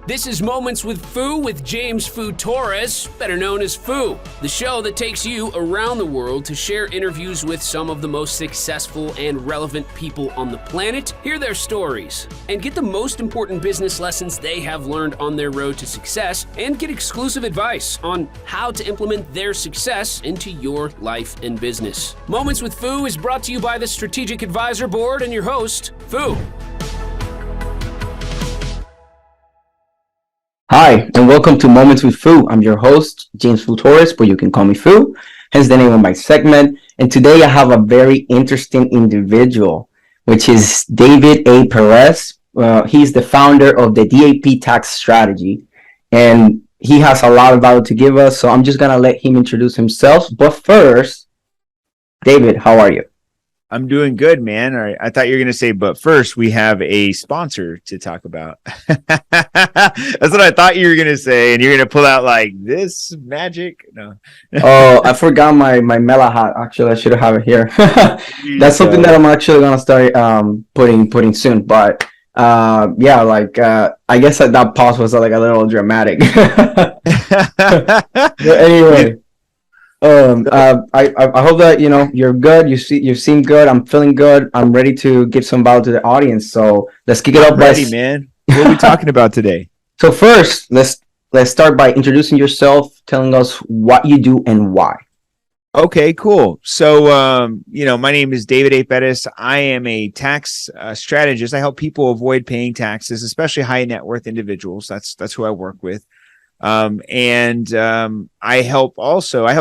This is Moments with Foo with James Foo Torres, better known as Foo, the show that takes you around the world to share interviews with some of the most successful and relevant people on the planet, hear their stories, and get the most important business lessons they have learned on their road to success, and get exclusive advice on how to implement their success into your life and business. Moments with Foo is brought to you by the Strategic Advisor Board and your host, Foo. Hi, and welcome to Moments with Foo. I'm your host, James Foo Torres, but you can call me Foo, hence the name of my segment. And today I have a very interesting individual, which is David A. Perez. He's the founder of the DAP Tax Strategy, and he has a lot of value to give us, so I'm just going to let him introduce himself. But first, David, how are you? I'm doing good, man. All right. I thought you were going to say, but first we have a sponsor to talk about. That's what I thought you were going to say. And you're going to pull out like this magic. No. Oh, I forgot my Mela hat. Actually, I should have it here. That's something that I'm actually going to start putting soon. But I guess that pause was like a little dramatic. But anyway. I hope that you're good. You seem good. I'm feeling good. I'm ready to give some value to the audience. So let's kick it up. Ready, man. What are we talking about today? So first, let's start by introducing yourself, telling us what you do and why. Okay, cool. So my name is David A. Perez. I am a tax strategist. I help people avoid paying taxes, especially high net worth individuals. That's who I work with. I help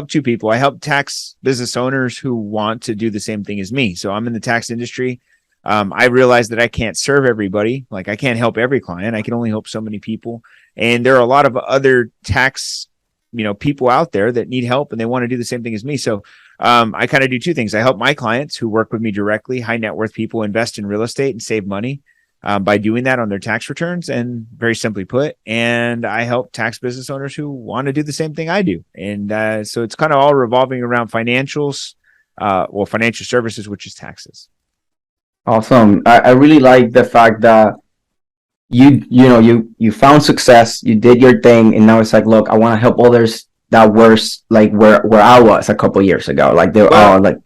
two people. I help tax business owners who want to do the same thing as me. So I'm in the tax industry. I realize that I can't serve everybody. Like I can't help every client. I can only help so many people. And there are a lot of other tax, people out there that need help and they want to do the same thing as me. So, I kind of do two things. I help my clients who work with me directly, high net worth people, invest in real estate and save money. By doing that on their tax returns, and very simply put, and I help tax business owners who want to do the same thing I do. And so it's kind of all revolving around financials, financial services, which is taxes. Awesome. I really like the fact that you found success, you did your thing, and now it's like, look, I want to help others that were like where I was a couple years ago. Like they're all like.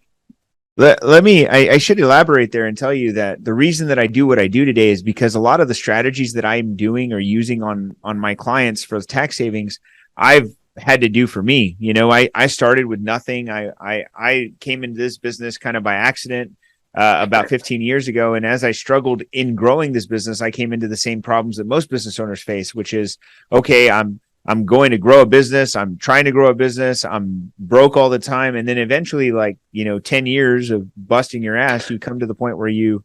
I should elaborate there and tell you that the reason that I do what I do today is because a lot of the strategies that I'm doing or using on my clients for tax savings, I've had to do for me. I started with nothing. I came into this business kind of by accident about 15 years ago. And as I struggled in growing this business, I came into the same problems that most business owners face, which is, okay, I'm going to grow a business. I'm trying to grow a business. I'm broke all the time. And then eventually 10 years of busting your ass, you come to the point where you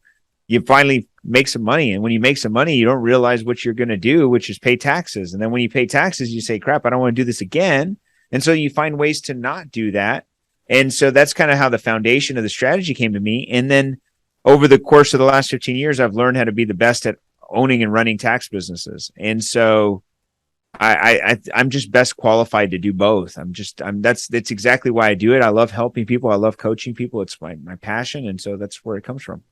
finally make some money. And when you make some money, you don't realize what you're going to do, which is pay taxes. And then when you pay taxes, you say, crap, I don't want to do this again. And so you find ways to not do that. And so that's kind of how the foundation of the strategy came to me. And then over the course of the last 15 years, I've learned how to be the best at owning and running tax businesses. And so I'm just best qualified to do both. That's exactly why I do it. I love helping people. I love coaching people. It's my passion. And so that's where it comes from.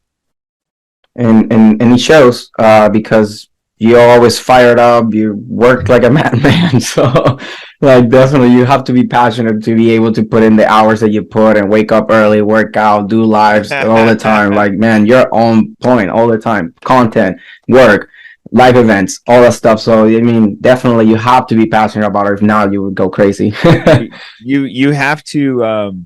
And it shows, because you're always fired up. You work like a madman. So definitely you have to be passionate to be able to put in the hours that you put and wake up early, work out, do lives all the time. Man, you're on point all the time. Content, work, live events, all that stuff. So definitely you have to be passionate about it. If not, you would go crazy. you have to.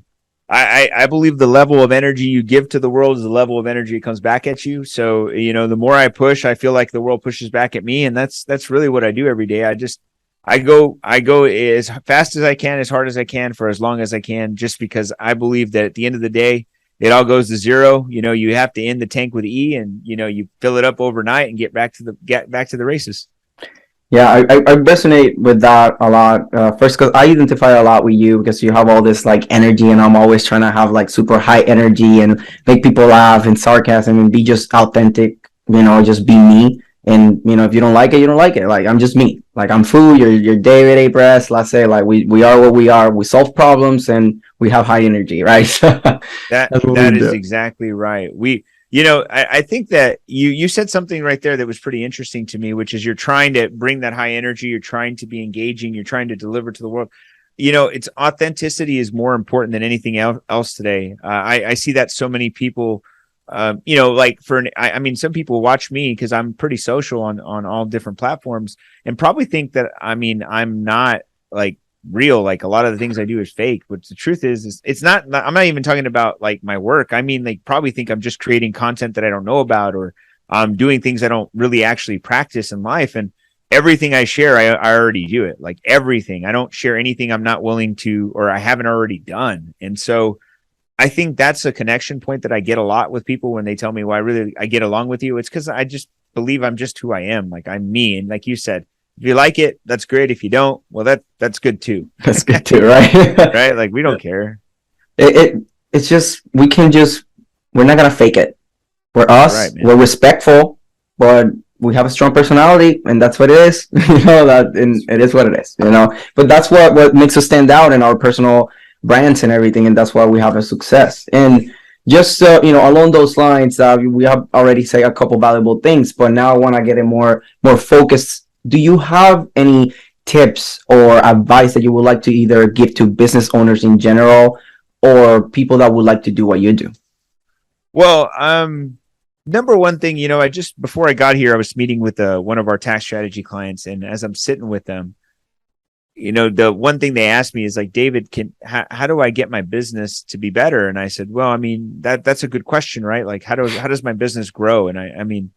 I believe the level of energy you give to the world is the level of energy it comes back at you. So the more I push, I feel like the world pushes back at me, and that's really what I do every day. I go as fast as I can, as hard as I can, for as long as I can, just because I believe that at the end of the day, it all goes to zero. You have to end the tank with E, and you fill it up overnight and get back to the races. Yeah, I resonate with that a lot. First, because I identify a lot with you because you have all this energy, and I'm always trying to have super high energy and make people laugh and sarcasm and be just authentic. Just be me. And if you don't like it, you don't like it. I'm just me. I'm Foo. You're David A. Perez. Let's say we are what we are. We solve problems and we have high energy, right? that is exactly right. I think that you said something right there that was pretty interesting to me, which is you're trying to bring that high energy, you're trying to be engaging, you're trying to deliver to the world. It's authenticity is more important than anything else today. I see that so many people, like some people watch me because I'm pretty social on all different platforms and probably think that, I'm not like real. Like a lot of the things I do is fake, but the truth is it's not, I'm not even talking about like my work. They probably think I'm just creating content that I don't know about, or I'm doing things I don't really actually practice in life. And everything I share, I already do it. Like everything. I don't share anything I'm not willing to, or I haven't already done. And so I think that's a connection point that I get a lot with people when they tell me, well, I get along with you. It's because I just believe I'm just who I am. Like I'm me. And like you said, if you like it, that's great. If you don't, well, that's good too. That's good too, right? Right? Like we don't care. It's just, we're not going to fake it. We're us. Right, we're respectful, but we have a strong personality, and that's what it is. It is what it is, but that's what makes us stand out in our personal brands and everything. And that's why we have a success. And just, along those lines, we have already said a couple valuable things, but now I want to get it more focused. Do you have any tips or advice that you would like to either give to business owners in general or people that would like to do what you do? Well, number one thing, before I got here, I was meeting with one of our tax strategy clients. And as I'm sitting with them, the one thing they asked me is like, David, how do I get my business to be better? And I said, well, that's a good question, right? Like, how does my business grow? And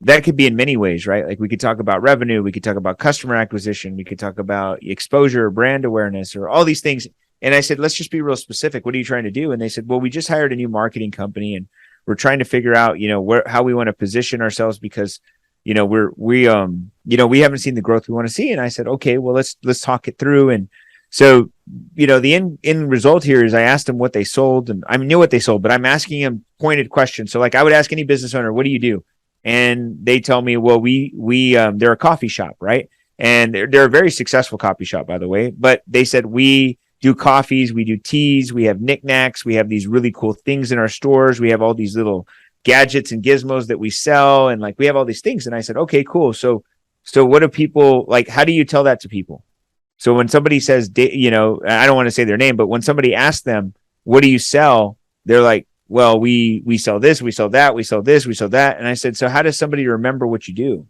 that could be in many ways, right? Like we could talk about revenue, we could talk about customer acquisition, we could talk about exposure, brand awareness, or all these things. And I said, let's just be real specific. What are you trying to do? And they said, well, we just hired a new marketing company and we're trying to figure out, how we want to position ourselves because, we haven't seen the growth we want to see. And I said, okay, well, let's talk it through. And so, the end result here is I asked them what they sold, and I knew what they sold, but I'm asking them pointed questions. So like I would ask any business owner, what do you do? And they tell me, well, they're a coffee shop, right? And they're a very successful coffee shop, by the way. But they said, we do coffees, we do teas, we have knickknacks, we have these really cool things in our stores. We have all these little gadgets and gizmos that we sell. And like, we have all these things. And I said, okay, cool. So what do people like? How do you tell that to people? So when somebody says, I don't want to say their name, but when somebody asks them, what do you sell? They're like, well, we sell this, we sell that, we sell this, we sell that. And I said, so how does somebody remember what you do?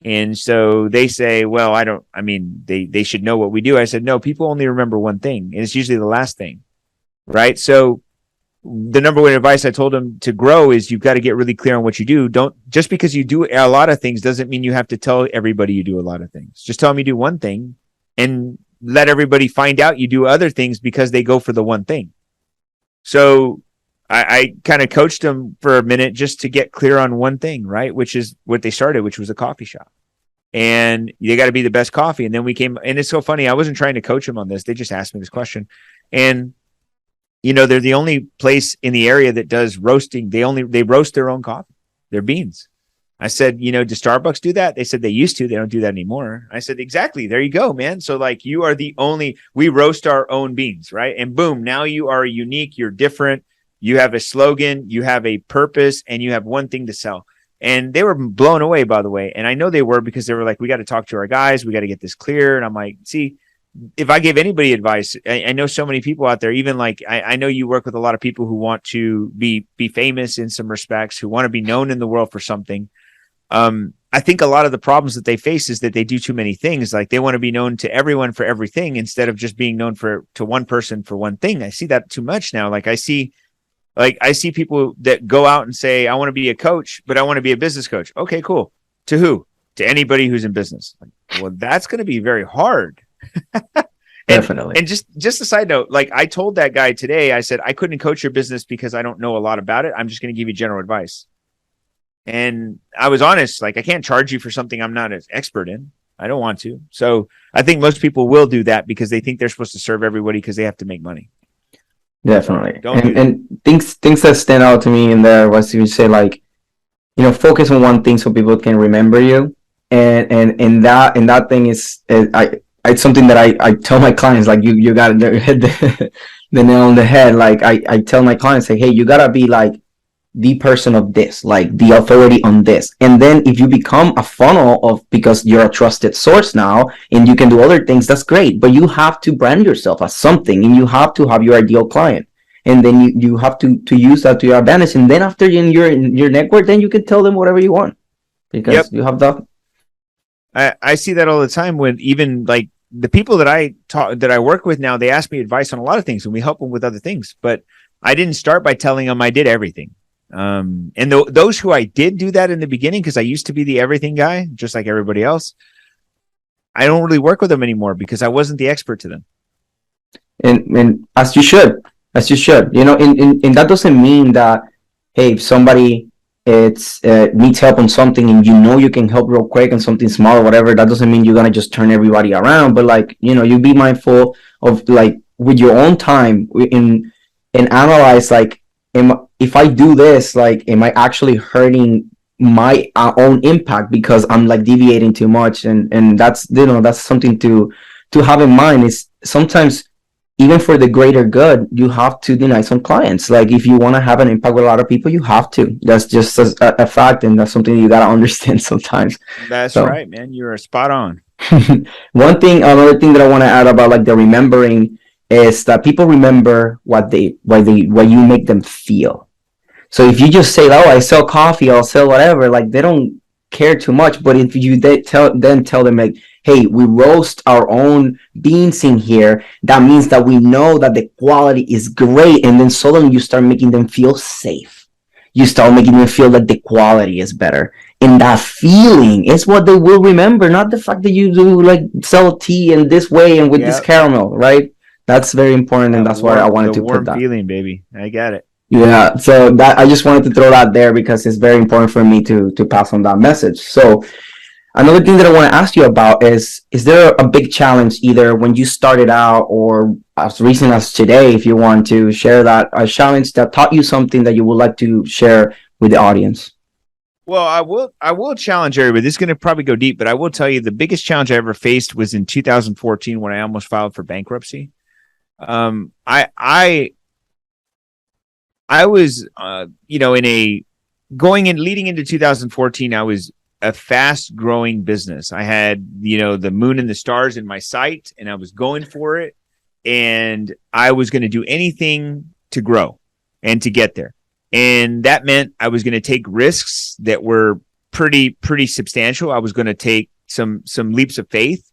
And so they say, well, they should know what we do. I said, no, people only remember one thing, and it's usually the last thing, right? So the number one advice I told them to grow is you've got to get really clear on what you do. Don't, just because you do a lot of things doesn't mean you have to tell everybody you do a lot of things. Just tell them you do one thing and let everybody find out you do other things because they go for the one thing. So I kind of coached them for a minute just to get clear on one thing, right? Which is what they started, which was a coffee shop. And they got to be the best coffee. And then and it's so funny. I wasn't trying to coach them on this. They just asked me this question. And, they're the only place in the area that does roasting. They roast their own coffee, their beans. I said, do Starbucks do that? They said they used to. They don't do that anymore. I said, exactly. There you go, man. So like you are we roast our own beans, right? And boom, now you are unique. You're different. You have a slogan, you have a purpose, and you have one thing to sell. And they were blown away, by the way. And I know they were because they were like, we got to talk to our guys. We got to get this clear. And I'm like, see, if I gave anybody advice, I know so many people out there, even like, I know you work with a lot of people who want to be famous in some respects, who want to be known in the world for something. I think a lot of the problems that they face is that they do too many things. Like they want to be known to everyone for everything instead of just being known to one person for one thing. I see that too much now. I see people that go out and say, I want to be a coach, but I want to be a business coach. Okay, cool. To who? To anybody who's in business. Well, that's going to be very hard. Definitely. And just a side note, I told that guy today, I said, I couldn't coach your business because I don't know a lot about it. I'm just going to give you general advice. And I was honest, I can't charge you for something I'm not an expert in. I don't want to. So I think most people will do that because they think they're supposed to serve everybody because they have to make money. Definitely. And things that stand out to me in there was you say focus on one thing so people can remember you. And that thing is it's something that I tell my clients, you gotta hit the nail on the head. I tell my clients, hey, you gotta be the person of this, like the authority on this. And then if you become a funnel of, because you're a trusted source now and you can do other things, that's great. But you have to brand yourself as something, and you have to have your ideal client. And then you have to use that to your advantage. And then after in your network, then you can tell them whatever you want, because you have that. I see that all the time with even like the people that I work with now. They ask me advice on a lot of things and we help them with other things, but I didn't start by telling them I did everything. And those who I did do that in the beginning, because I used to be the everything guy, just like everybody else, I don't really work with them anymore because I wasn't the expert to them. And as you should, you know, and that doesn't mean that, hey, if somebody needs help on something and you know you can help real quick on something small or whatever, that doesn't mean you're gonna just turn everybody around. But like, you know, you be mindful of, like, with your own time and analyze, like, if I do this, like, am I actually hurting my own impact because I'm like deviating too much? And that's, you know, that's something to have in mind. Is sometimes even for the greater good, you have to deny some clients. Like, if you want to have an impact with a lot of people, you have to. That's just a fact, and that's something you got to understand sometimes. That's right, man. You're spot on. Another thing that I want to add about, like, the remembering is that people remember what you make them feel. So if you just say, oh, I sell coffee, I'll sell whatever, like, they don't care too much. But if you tell them, like, hey, we roast our own beans in here, that means that we know that the quality is great. And then suddenly you start making them feel safe. You start making them feel that the quality is better. And that feeling is what they will remember, not the fact that you do, like, sell tea in this way and with this caramel, right? That's very important, and that's why I wanted to put that. Feeling, baby. I got it. Yeah, so that I just wanted to throw that there because it's very important for me to pass on that message. So another thing that I want to ask you about is there a big challenge either when you started out or as recent as today, if you want to share that, a challenge that taught you something that you would like to share with the audience? Well, I will challenge everybody. This is going to probably go deep, but I will tell you the biggest challenge I ever faced was in 2014 when I almost filed for bankruptcy. I was, leading into 2014, I was a fast growing business. I had, the moon and the stars in my sight, and I was going for it. And I was going to do anything to grow and to get there. And that meant I was going to take risks that were pretty substantial. I was going to take some leaps of faith.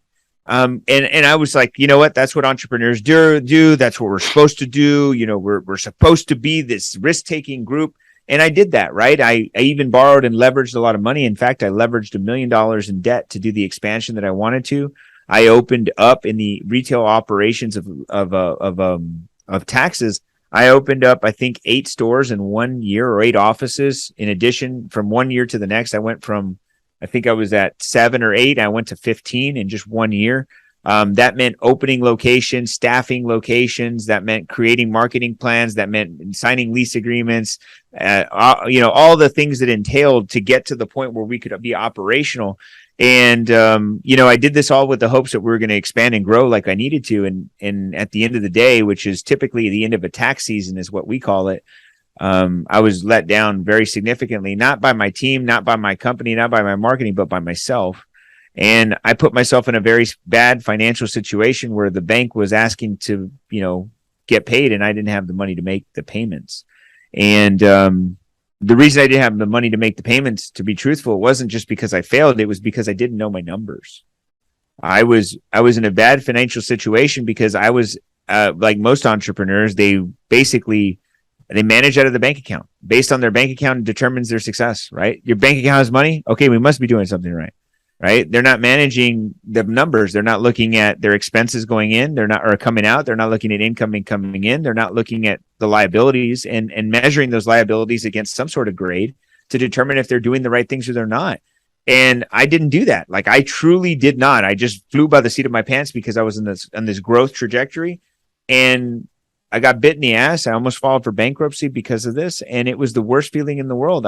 And I was like, you know what? That's what entrepreneurs do. That's what we're supposed to do. We're supposed to be this risk-taking group. And I did that, right? I even borrowed and leveraged a lot of money. In fact, I leveraged $1 million in debt to do the expansion that I wanted to. I opened up in the retail operations of taxes. I opened up, I think, 8 stores in 1 year, or 8 offices. In addition, from 1 year to the next, I went from, I think I was at 7 or 8. I went to 15 in just 1 year. That meant opening locations, staffing locations. That meant creating marketing plans. That meant signing lease agreements. All the things that entailed to get to the point where we could be operational. And, I did this all with the hopes that we were going to expand and grow like I needed to. And at the end of the day, which is typically the end of a tax season is what we call it, I was let down very significantly, not by my team, not by my company, not by my marketing, but by myself. And I put myself in a very bad financial situation where the bank was asking to, get paid, and I didn't have the money to make the payments. And the reason I didn't have the money to make the payments, to be truthful, it wasn't just because I failed. It was because I didn't know my numbers. I was in a bad financial situation because I was, like most entrepreneurs, they manage out of the bank account. Based on their bank account determines their success, right? Your bank account has money. Okay, we must be doing something right. Right? They're not managing the numbers. They're not looking at their expenses going in. They're not, or coming out. They're not looking at income coming in. They're not looking at the liabilities and measuring those liabilities against some sort of grade to determine if they're doing the right things or they're not. And I didn't do that. Like, I truly did not. I just flew by the seat of my pants because I was on this growth trajectory, and I got bit in the ass. I almost filed for bankruptcy because of this. And it was the worst feeling in the world.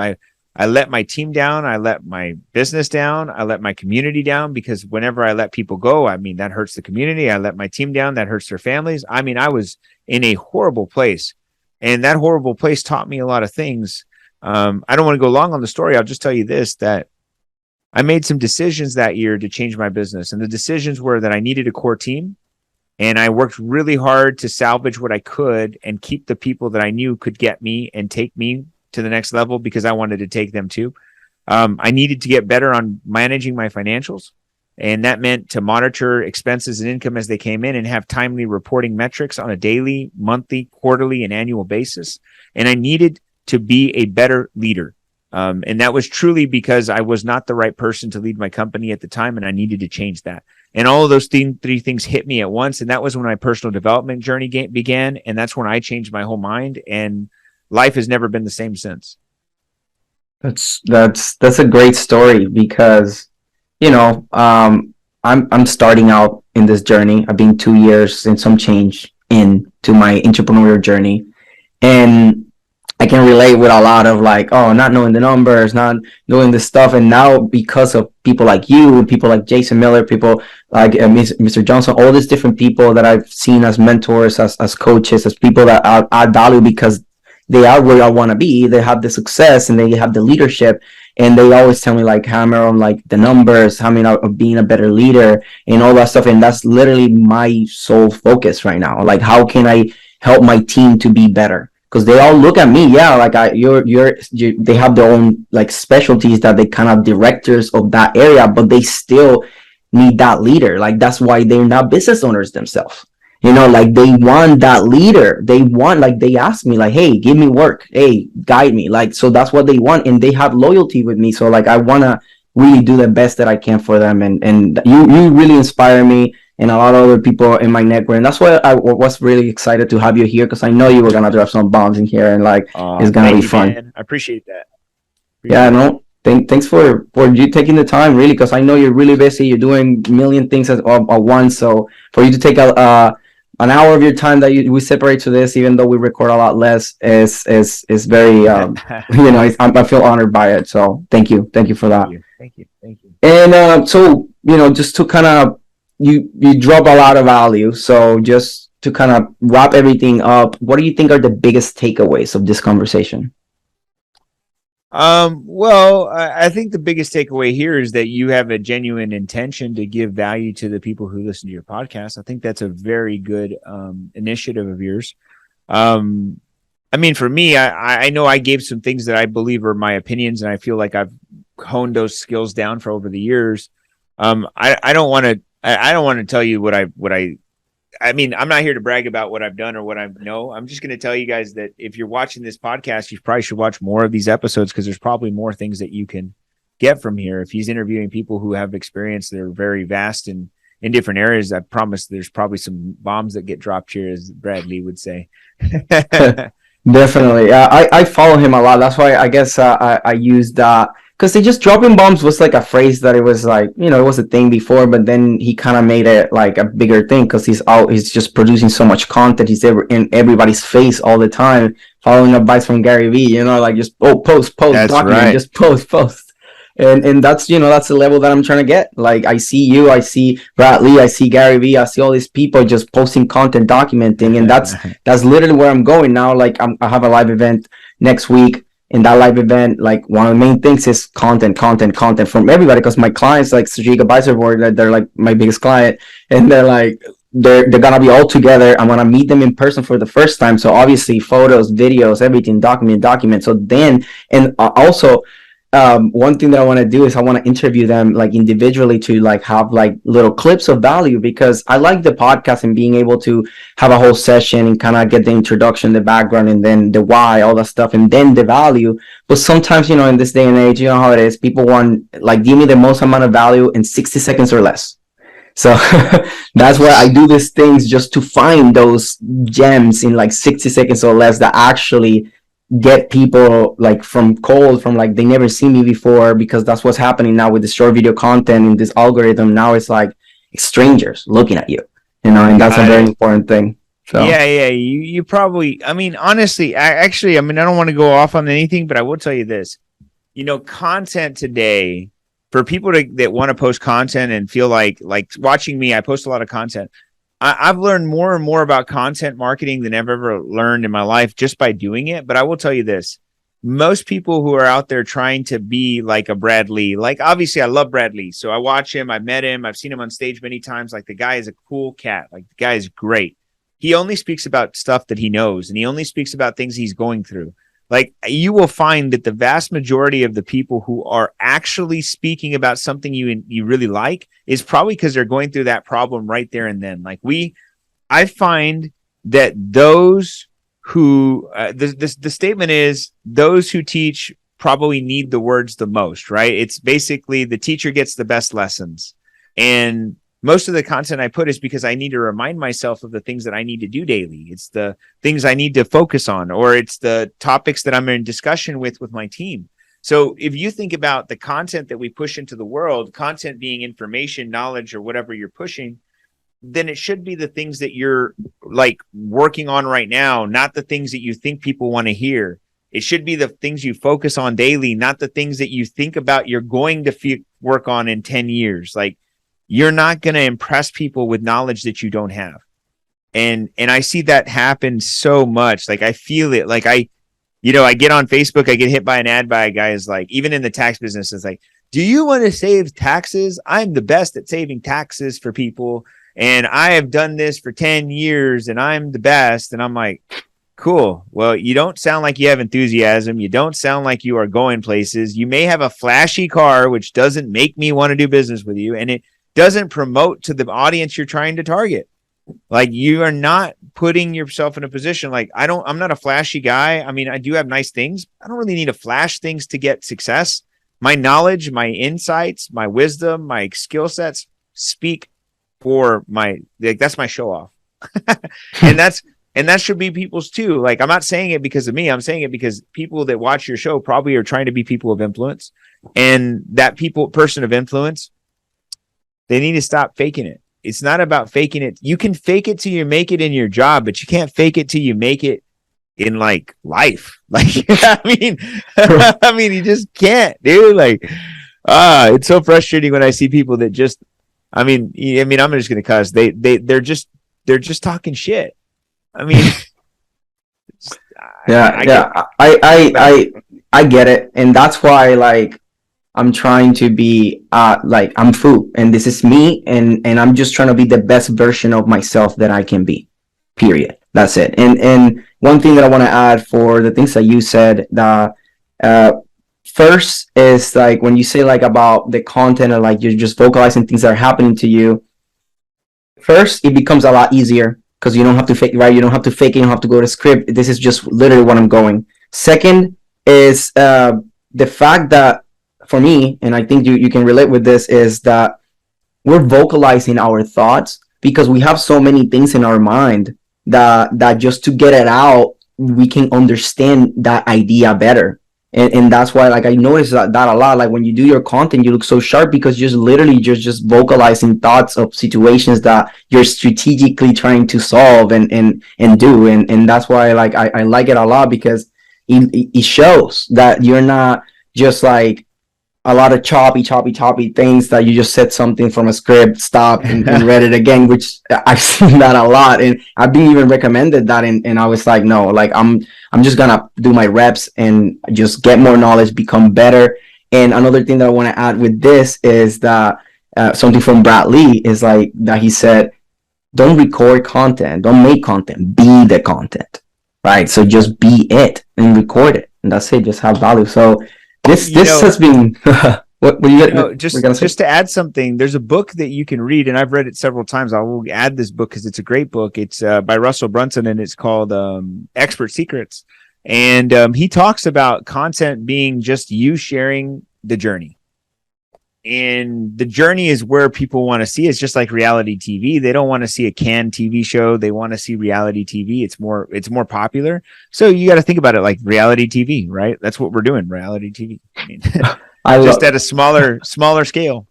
I let my team down. I let my business down. I let my community down, because whenever I let people go, that hurts the community. I let my team down. That hurts their families. I was in a horrible place, and that horrible place taught me a lot of things I don't want to go long on the story. I'll just tell you this, that I made some decisions that year to change my business. And the decisions were that I needed a core team. And I worked really hard to salvage what I could and keep the people that I knew could get me and take me to the next level, because I wanted to take them too. I needed to get better on managing my financials. And that meant to monitor expenses and income as they came in and have timely reporting metrics on a daily, monthly, quarterly, and annual basis. And I needed to be a better leader. And that was truly because I was not the right person to lead my company at the time, and I needed to change that. And all of those three things hit me at once. And that was when my personal development journey began. And that's when I changed my whole mind. And life has never been the same since. That's a great story, because, I'm starting out in this journey. I've been 2 years and some change into my entrepreneurial journey. And I can relate with a lot of not knowing the numbers, not knowing the stuff. And now, because of people like you, people like Jason Miller, people like Mr. Johnson, all these different people that I've seen as mentors, as coaches, as people that add value, because they are where I want to be. They have the success and they have the leadership. And they always tell me hammer on the numbers, hammer of being a better leader and all that stuff. And that's literally my sole focus right now. How can I help my team to be better? Because they all look at me, they have their own specialties that they kind of directors of that area, but they still need that leader. That's why they're not business owners themselves. They want that leader. They want, they ask me hey, give me work. Hey, guide me. So that's what they want. And they have loyalty with me. So I want to really do the best that I can for them. And you really inspire me and a lot of other people in my network. And that's why I was really excited to have you here, because I know you were going to drop some bombs in here and it's going to be fun. Man. I appreciate that. Thanks for you taking the time, really, because I know you're really busy. You're doing a million things at once. So for you to take an hour of your time that we separate to this, even though we record a lot less, is very, I feel honored by it. So thank you for that. Thank you. And so, just to kind of, you drop a lot of value. So just to kind of wrap everything up, what do you think are the biggest takeaways of this conversation? Well, I think the biggest takeaway here is that you have a genuine intention to give value to the people who listen to your podcast. I think that's a very good initiative of yours. For me, I know I gave some things that I believe are my opinions, and I feel like I've honed those skills down for over the years. I don't want to tell you I'm not here to brag about what I've done or what I know. I'm just going to tell you guys that if you're watching this podcast, you probably should watch more of these episodes, because there's probably more things that you can get from here. If he's interviewing people who have experience that are very vast and in different areas, I promise there's probably some bombs that get dropped here, as Brad Lee would say. Definitely. I follow him a lot. That's why I guess I used that. Because they just dropping bombs was a phrase that it was it was a thing before, but then he kind of made it a bigger thing, because he's just producing so much content. He's in everybody's face all the time, following advice from Gary Vee, just post, that's document, right. Just post. And that's, that's the level that I'm trying to get. I see you, I see Brad Lee, I see Gary Vee, I see all these people just posting content, documenting. And that's literally where I'm going now. I have a live event next week. In that live event, one of the main things is content from everybody, because my clients, Strategic Advisor Board, they're my biggest client, and they're gonna be all together. I'm gonna meet them in person for the first time, so obviously photos, videos, everything, document. So then, and also, one thing that I want to do is I want to interview them individually to have little clips of value, because I like the podcast and being able to have a whole session and kind of get the introduction, the background, and then the why, all that stuff, and then the value. But sometimes, in this day and age, how it is, people want give me the most amount of value in 60 seconds or less. So that's why I do these things, just to find those gems in 60 seconds or less that actually get people from they never seen me before, because that's what's happening now with the short video content and this algorithm. Now it's strangers looking at you, and that's a very important thing. So you probably, honestly, I don't want to go off on anything, but I will tell you this, content today, for people that want to post content and feel like watching me, I post a lot of content. I've learned more and more about content marketing than I've ever learned in my life just by doing it. But I will tell you this, most people who are out there trying to be like a Brad Lee, like obviously I love Brad Lee. So I watch him, I've met him, I've seen him on stage many times. Like the guy is a cool cat. Like the guy is great. He only speaks about stuff that he knows, and he only speaks about things he's going through. Like you will find that the vast majority of the people who are actually speaking about something you really like is probably because they're going through that problem right there and then. Like I find that those who the statement is those who teach probably need the words the most, right? It's basically the teacher gets the best lessons. And most of the content I put is because I need to remind myself of the things that I need to do daily. It's the things I need to focus on, or it's the topics that I'm in discussion with my team. So if you think about the content that we push into the world, content being information, knowledge, or whatever you're pushing, then it should be the things that you're like working on right now, not the things that you think people want to hear. It should be the things you focus on daily, not the things that you think about you're going to work on in 10 years. Like, you're not going to impress people with knowledge that you don't have. And I see that happen so much. Like I feel it. Like I get on Facebook, I get hit by an ad by a guy who's like, even in the tax business, it's like, do you want to save taxes? I'm the best at saving taxes for people. And I have done this for 10 years and I'm the best. And I'm like, cool. Well, you don't sound like you have enthusiasm. You don't sound like you are going places. You may have a flashy car, which doesn't make me want to do business with you. And it doesn't promote to the audience you're trying to target. Like you are not putting yourself in a position like I'm not a flashy guy. I mean, I do have nice things. I don't really need to flash things to get success. My knowledge, my insights, my wisdom, my skill sets speak for that's my show off. and that should be people's too. Like I'm not saying it because of me. I'm saying it because people that watch your show probably are trying to be people of influence, and that person of influence, they need to stop faking it. It's not about faking it. You can fake it till you make it in your job, but you can't fake it till you make it in like life. Like, I mean, you just can't, dude. Like, it's so frustrating when I see people that just, I'm just going to cuss. They're just talking shit. I mean, I get it. And that's why, like, I'm trying to be like I'm Foo, and this is me, and I'm just trying to be the best version of myself that I can be. Period. That's it. And one thing that I want to add for the things that you said, that first is like when you say like about the content, or like you're just vocalizing things that are happening to you. First, it becomes a lot easier because you don't have to fake, right? You don't have to fake it. You don't have to go to script. This is just literally what I'm going. Second is the fact that, for me, and I think you can relate with this, is that we're vocalizing our thoughts because we have so many things in our mind that just to get it out, we can understand that idea better. And that's why, like, I noticed that a lot. Like when you do your content, you look so sharp because you're just literally just vocalizing thoughts of situations that you're strategically trying to solve and do. And that's why, like, I like it a lot because it shows that you're not just like a lot of choppy things that you just said something from a script, stopped and read it again, which I've seen that a lot. And I've been even recommended that. And I was like, no, like I'm just gonna do my reps and just get more knowledge, become better. And another thing that I want to add with this is that something from Brad Lee is like that he said, don't record content, don't make content, be the content, right? So just be it and record it. And that's it, just have value. So this has been what you got. Just to add something, there's a book that you can read, and I've read it several times. I will add this book because it's a great book. It's by Russell Brunson, and it's called Expert Secrets. And he talks about content being just you sharing the journey. And the journey is where people want to see. It's just like reality TV. They don't want to see a canned TV show. They want to see reality TV. It's more popular. So you got to think about it like reality TV, right? That's what we're doing, reality TV. I mean, just at a smaller scale.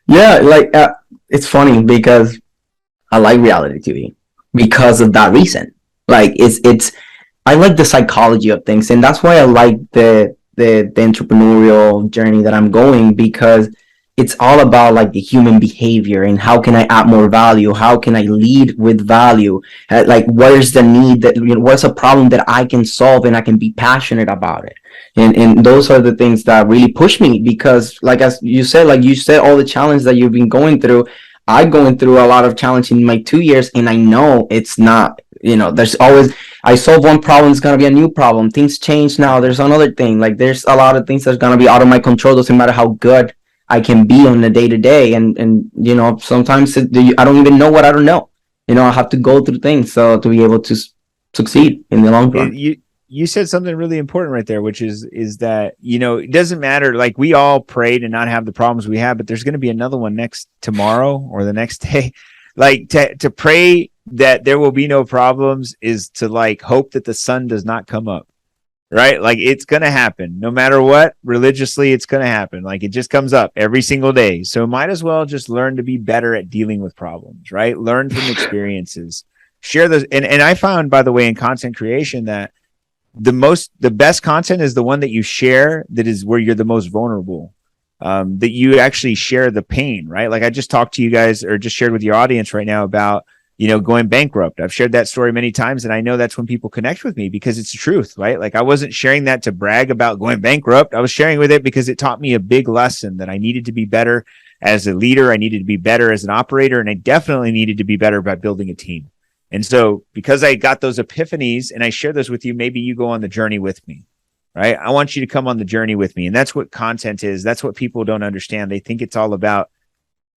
Yeah, like it's funny because I like reality TV because of that reason. Like it's I like the psychology of things, and that's why I like the entrepreneurial journey that I'm going, because it's all about like the human behavior and how can I add more value? How can I lead with value? Like, what is the need that, what's a problem that I can solve and I can be passionate about it? And those are the things that really push me, because as you said, all the challenge that you've been going through, I'm going through a lot of challenge in my 2 years, and I know it's not, there's always, I solve one problem, it's going to be a new problem. Things change now. There's another thing. Like, there's a lot of things that's going to be out of my control. Doesn't matter how good I can be on the day to day. And sometimes I don't even know what I don't know. I have to go through things to be able to succeed in the long run. You said something really important right there, which is that, it doesn't matter. Like, we all pray to not have the problems we have, but there's going to be another one tomorrow or the next day. Like, to pray that there will be no problems is to hope that the sun does not come up, right? Like, it's going to happen no matter what. Religiously, it's going to happen. Like, it just comes up every single day. So might as well just learn to be better at dealing with problems, right? Learn from experiences, share those. And I found, by the way, in content creation, that the best content is the one that you share, that is where you're the most vulnerable, that you actually share the pain, right? Like, I just talked to you guys, or just shared with your audience right now about, going bankrupt. I've shared that story many times, and I know that's when people connect with me, because it's the truth, right? Like, I wasn't sharing that to brag about going bankrupt. I was sharing with it because it taught me a big lesson that I needed to be better as a leader. I needed to be better as an operator, and I definitely needed to be better by building a team. And so, because I got those epiphanies and I share those with you, maybe you go on the journey with me, right? I want you to come on the journey with me. And that's what content is. That's what people don't understand. They think it's all about,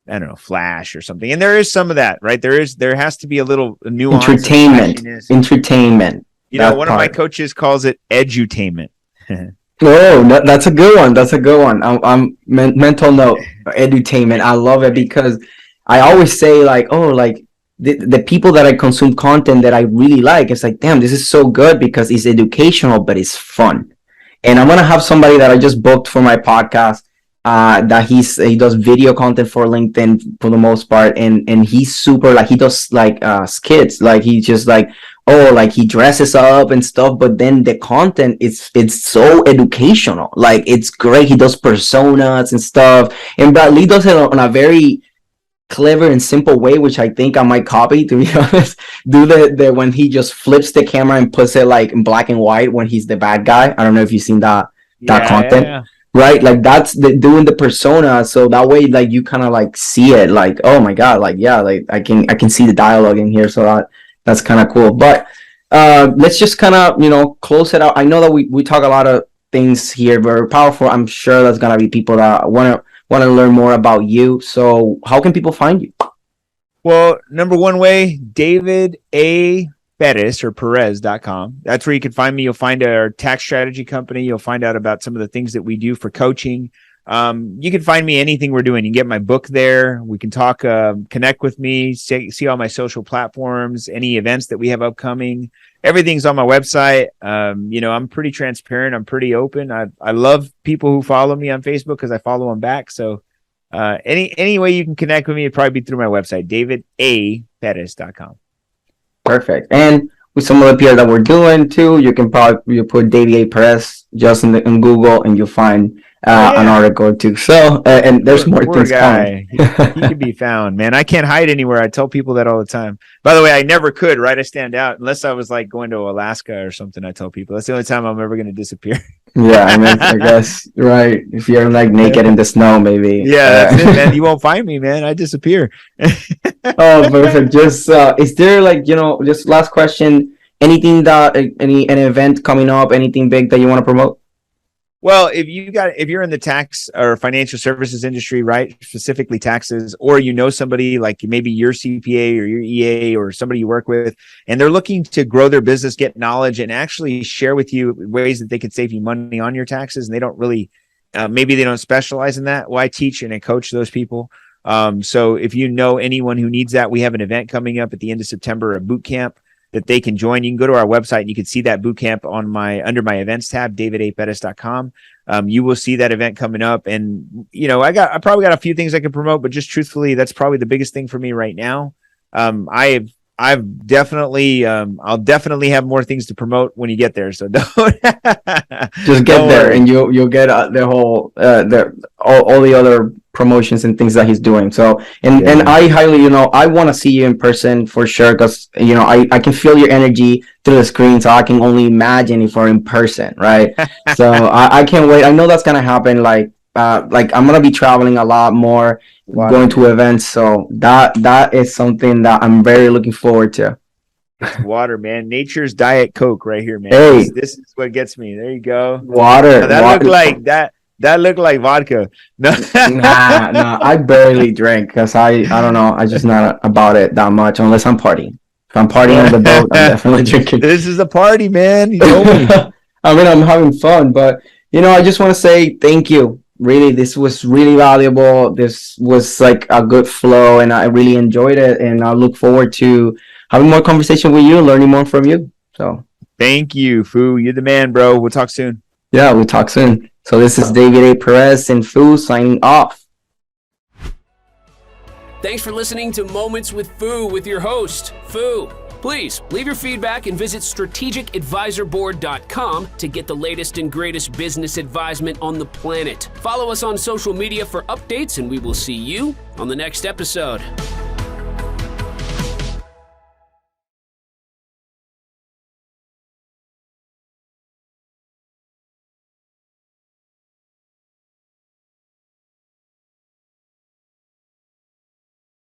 I don't know, flash or something. And there is some of that, right? There has to be a little nuance. Entertainment. One of my coaches calls it edutainment. Oh, that's a good one. That's a good one. I'm mental note, edutainment. I love it, because I always say the people that I consume content that I really like, it's like, damn, this is so good because it's educational, but it's fun. And I'm going to have somebody that I just booked for my podcast, that he does video content for LinkedIn for the most part. And he's super, he does skits, he's just he dresses up and stuff, but then the content, it's so educational. It's great. He does personas and stuff. And Bradley does it on a very clever and simple way, which I think I might copy, to be honest. Do the when he just flips the camera and puts it in black and white when he's the bad guy. I don't know if you've seen that content. Yeah. Right? That's doing the persona, so that way you kind of see it, oh my god, I can see the dialogue in here, so that's kind of cool. But let's just kind of close it out. I know that we talk a lot of things here, very powerful. I'm sure there's gonna be people that want to learn more about you. So how can people find you? Well, number one way, David A. Perez, or Perez.com. That's where you can find me. You'll find our tax strategy company. You'll find out about some of the things that we do for coaching. You can find me anything we're doing. You can get my book there. We can talk, connect with me, see all my social platforms, any events that we have upcoming. Everything's on my website. I'm pretty transparent. I'm pretty open. I love people who follow me on Facebook because I follow them back. So any way you can connect with me, it'd probably be through my website, davidaperez.com. Perfect. And with some of the PR that we're doing too, you put David A. Perez just in Google, and you'll find an article too. So and there's more things coming. He can be found, man. I can't hide anywhere. I tell people that all the time. By the way, I never could, right? I stand out unless I was going to Alaska or something. I tell people that's the only time I'm ever going to disappear. Yeah, I guess, right. If you're naked in the snow, maybe. Yeah, that's it, man. You won't find me, man. I disappear. Oh, perfect. Just is there just last question, anything that an event coming up, anything big that you want to promote? Well, if you're in the tax or financial services industry, right, specifically taxes, or somebody maybe your CPA or your EA or somebody you work with, and they're looking to grow their business, get knowledge, and actually share with you ways that they could save you money on your taxes, and they don't really, maybe they don't specialize in that. Well, I teach and I coach those people. So if you know anyone who needs that, we have an event coming up at the end of September, a boot camp that they can join. You can go to our website and you can see that boot camp under my events tab, davidaperez.com. You will see that event coming up. And, I probably got a few things I can promote, but just truthfully, that's probably the biggest thing for me right now. I've definitely, I'll definitely have more things to promote when you get there. So don't just get there and you'll get the whole, all the other promotions and things that he's doing. So, and I highly, you know, I want to see you in person for sure, because, you know, I can feel your energy through the screen, so I can only imagine if we're in person, right? So I can't wait. I know that's gonna happen. Like I'm gonna be traveling a lot more, going to events. So that is something that I'm very looking forward to. It's water, man. Nature's Diet Coke right here, man. Hey, this is what gets me. There you go. Water. Now, that looked like that. That looked like vodka. No, nah. I barely drink because I don't know. I just not about it that much unless I'm partying. If I'm partying on the boat, I'm definitely drinking. This is a party, man. You know me. I mean, I'm having fun, but you know, I just want to say thank you. Really, this was really valuable. This was like a good flow, and I really enjoyed it. And I look forward to having more conversation with you, learning more from you. So, thank you, Foo. You're the man, bro. We'll talk soon. Yeah, we'll talk soon. So this is David A. Perez and Foo signing off. Thanks for listening to Moments with Foo with your host, Foo. Please leave your feedback and visit strategicadvisorboard.com to get the latest and greatest business advisement on the planet. Follow us on social media for updates, and we will see you on the next episode.